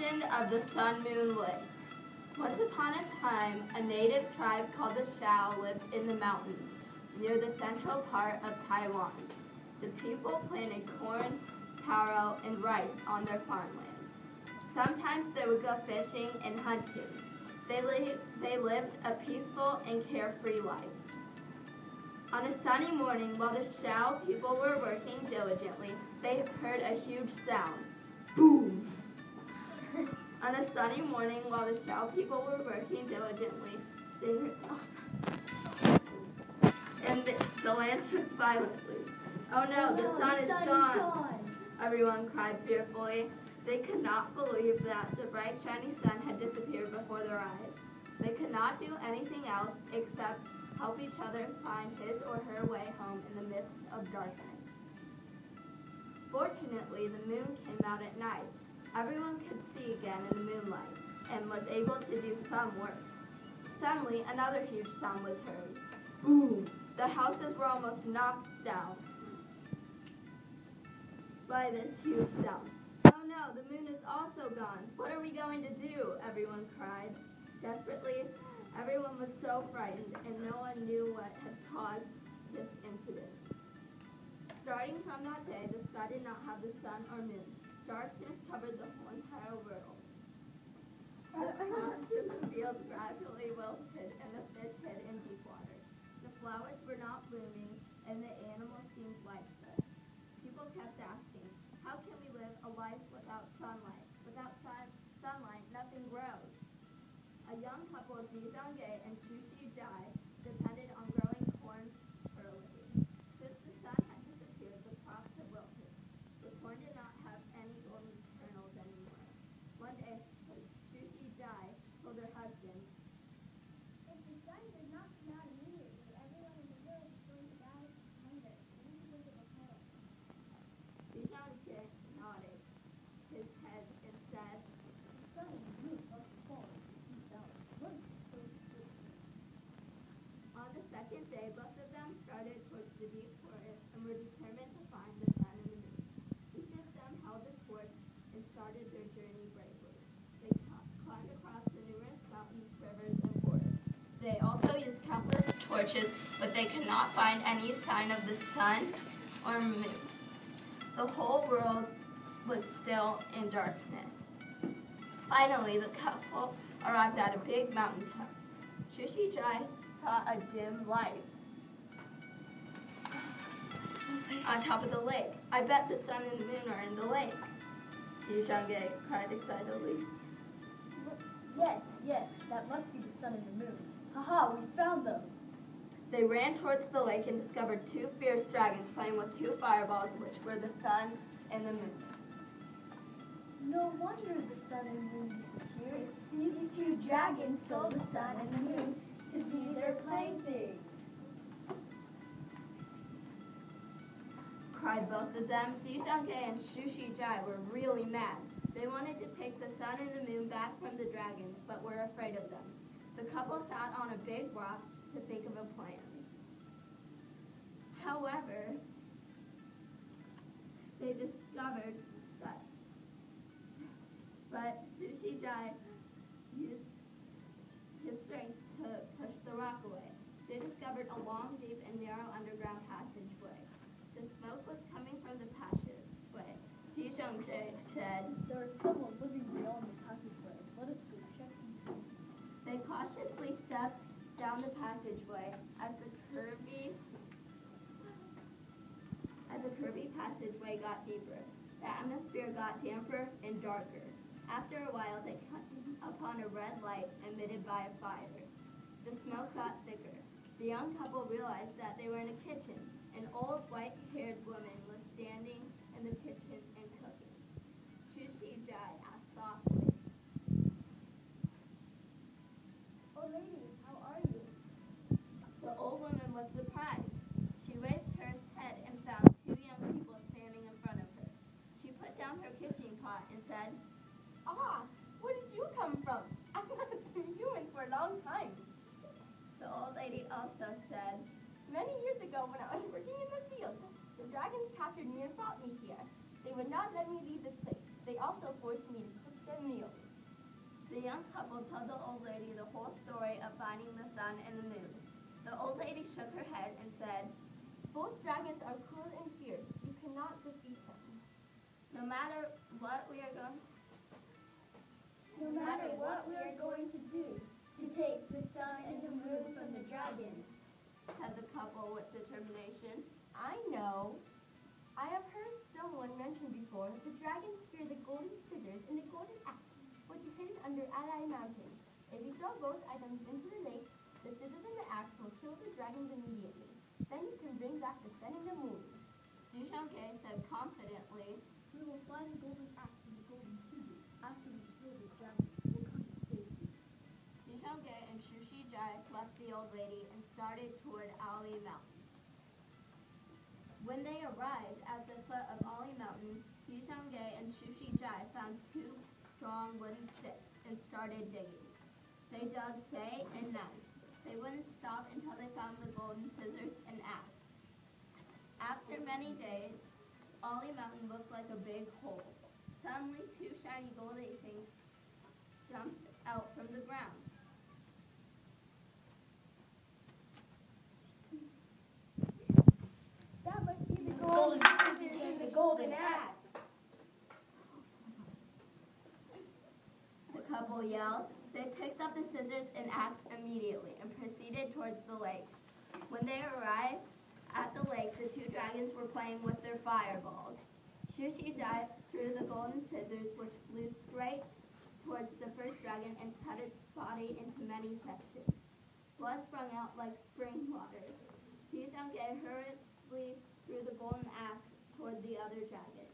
Legend of the Sun Moon Lake. Once upon a time, a native tribe called the Shao lived in the mountains near the central part of Taiwan. The people planted corn, taro, and rice on their farmlands. Sometimes they would go fishing and hunting. They lived a peaceful and carefree life. On a sunny morning, while the Shao people were working diligently, they heard a huge sound. Boom! On a sunny morning, while the Shao people were working diligently, they heard, and the land shook violently. Oh no, the sun is gone! Everyone cried fearfully. They could not believe that the bright shiny sun had disappeared before their eyes. They could not do anything else except help each other find his or her way home in the midst of darkness. Fortunately, the moon came out at night. Everyone could see again in the moonlight and was able to do some work. Suddenly, another huge sound was heard. Boom! The houses were almost knocked down by this huge sound. Oh no, the moon is also gone. What are we going to do? Everyone cried. Desperately, everyone was so frightened, and no one knew what had caused this incident. Starting from that day, the sky did not have the sun or moon. Darkness covered the whole entire world. The plants in the fields gradually wilted, and the fish hid in deep water. The flowers were not blooming, and the animals seemed lifeless. People kept asking, how can we live a life without sunlight? Without sunlight, nothing grows. A young couple, Di Zhangge and Xu Shijai, depended on growing corn for a living. Since the sun had disappeared, the crops had wilted. The corn did not have any golden kernels anymore. One day, Xu Shijai told her husband, if the sun does not come out immediately, everyone in the village is going to die of hunger. We need to think of a plan. Di Zhangge nodded his head and said, The sun and the moon must fall to each other. On the second day, both of them started towards the deep forest and were determined to find the sun and the moon. Each of them held a torch and started their journey bravely. They climbed across the numerous mountains, rivers, and forests. They also used countless torches, but they could not find any sign of the sun or moon. The whole world was still in darkness. Finally, the couple arrived at a big mountain top. Xu Shijai saw a dim light on top of the lake. I bet the sun and the moon are in the lake, Di Zhangge cried excitedly. Yes, that must be the sun and the moon. Haha, we found them. They ran towards the lake and discovered two fierce dragons playing with two fireballs, which were the sun and the moon. No wonder the sun and moon disappeared. These two dragons stole the sun and the moon to be their playthings. Cried both of them. Di Zhangge and Xu Shijai were really mad. They wanted to take the sun and the moon back from the dragons, but were afraid of them. The couple sat on a big rock to think of a plan. However, they discovered that Xu Shijai used his strength to push the rock away. They discovered a long, deep, and narrow underground passageway. The smoke was coming from the passageway. Di Zhangge said, There is someone living beyond the passageway. Let us go check and see. they cautiously stepped down the passageway. As the curvy passageway got deeper, the atmosphere got damper and darker. After a while, they came upon a red light emitted by a fire. The smoke got thicker. The young couple realized that they were in a kitchen. An old, white-haired woman was standing in the kitchen and cooking. Xu Shijai asked softly, Oh lady, how are you? The old woman was surprised. She raised her head and found two young people standing in front of her. She put down her cooking pot and said, Ah, where did you come from? I've not seen humans for a long time. The old lady also said, Many years ago when I was working in the field, the dragons captured me and brought me here. They would not let me leave this place. They also forced me to cook the meal. The young couple told the old lady the whole story of finding the sun and the moon. The old lady shook her head and said, Both dragons are cruel and fierce. You cannot defeat them. No matter what we are going to do to take the sun and the moon from the dragons, said the couple with determination. I know. I have heard someone mention before that the dragons fear the golden scissors and the golden axe, which are hidden under Ally Mountain. If you throw both items into the lake, the scissors and the axe will kill the dragons immediately. Then you can bring back the sun and the moon. Dushange said confidently, we will find the golden axe and the golden scissors after we kill the dragons. We'll come and save you. Dushange and Shushi Jai left the old lady and started toward Ali Mountain. When they arrived at the foot of Ali Mountain, Dushange and Shushi Jai found two strong wooden sticks and started digging. They dug day and night. They wouldn't stop until they found the golden scissors and axe. After many days, Ali Mountain looked like a big hole. Suddenly, two shiny golden things jumped out from the ground. That must be the golden scissors and the golden axe. The couple yelled. They picked up the scissors and axe immediately and proceeded towards the lake. When they arrived at the lake, the two dragons were playing with their fireballs. Shushi Jai threw the golden scissors, which flew straight towards the first dragon and cut its body into many sections. Blood sprung out like spring water. Dushange hurriedly threw the golden axe toward the other dragon.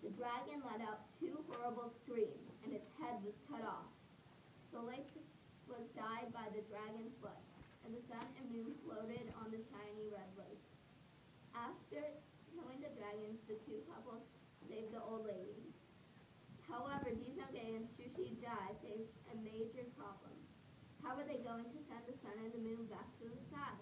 The dragon let out two horrible screams, and its head was cut off. The lake was dyed by the dragon's blood, and the sun and moon floated on the shiny red lake. After killing the dragons, the two couples saved the old lady. However, Dushange and Shushi Jai faced a major problem. How were they going to send the sun and the moon back to the sky?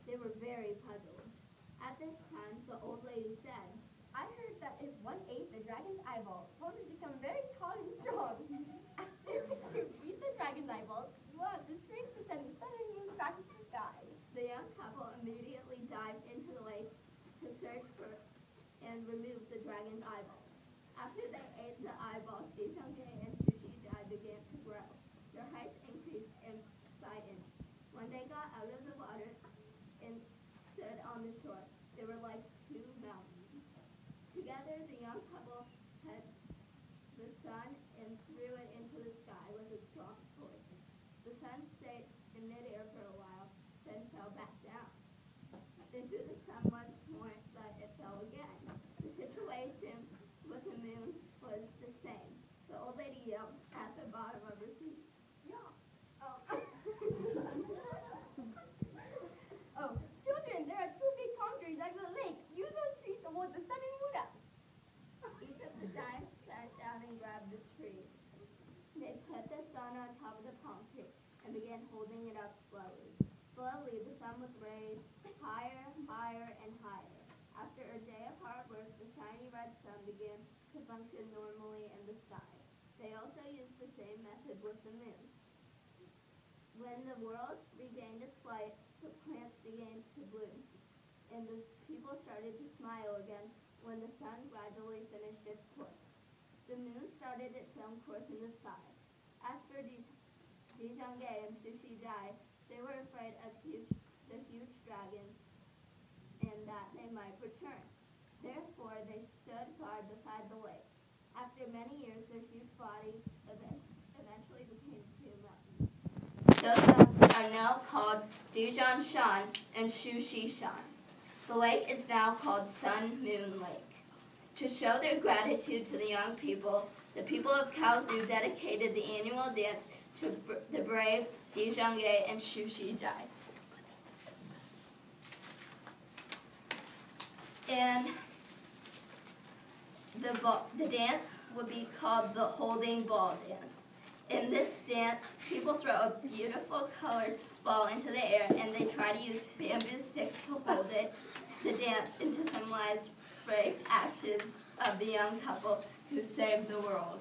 They were very puzzled. At this time, the old lady said, I heard that if one ate the dragon's eyeball, one would become very tall and strong. After you eat the dragon's eyeball, you will have the strength to send the sun and moon back to the sky. The young couple immediately dived into the lake to search for and remove the dragon's eyeball. After they ate the eyeballs, Dushange and Shushi Jai began to grow. Their heights increased inch by inch. When they got out of the water and stood on the shore, they were like two mountains. Together, the young couple had the sun and threw it into the sky with a strong force. The sun stayed in midair for a while, then fell back down. They threw the sun once more, but it fell again. The situation with the moon was the same. The old lady yelled at the bottom of the sea. Yeah. Oh, children, there are two big palm trees under the lake. Use those trees to hold the sun and moon up. Each of the giants sat down and grabbed the tree. They put the sun on top of the palm tree and began holding it up slowly. Slowly, the sun was raised higher, higher, and higher. After a day of hard work, the shiny red sun began to function normally in the sky. They also used the same method with the moon. When the world regained its light, the plants began to bloom, and the people started to smile again when the sun gradually finished its course. The moon started its own course in the sky. As for Dushange and Shushi Jai, they were afraid of the huge dragons and that they might return. Therefore, they stood guard beside the lake. After many years, their huge bodies eventually became two mountains. Those mountains are now called Dujan Shan and Shushi Shan. The lake is now called Sun Moon Lake. To show their gratitude to the young people, the people of Kaozu dedicated the annual dance to the brave Dushange and Shushi Jai. And the dance would be called the Holding Ball Dance. In this dance, people throw a beautiful colored ball into the air and they try to use bamboo sticks to hold it. The dance and to symbolize brave actions of the young couple who saved the world.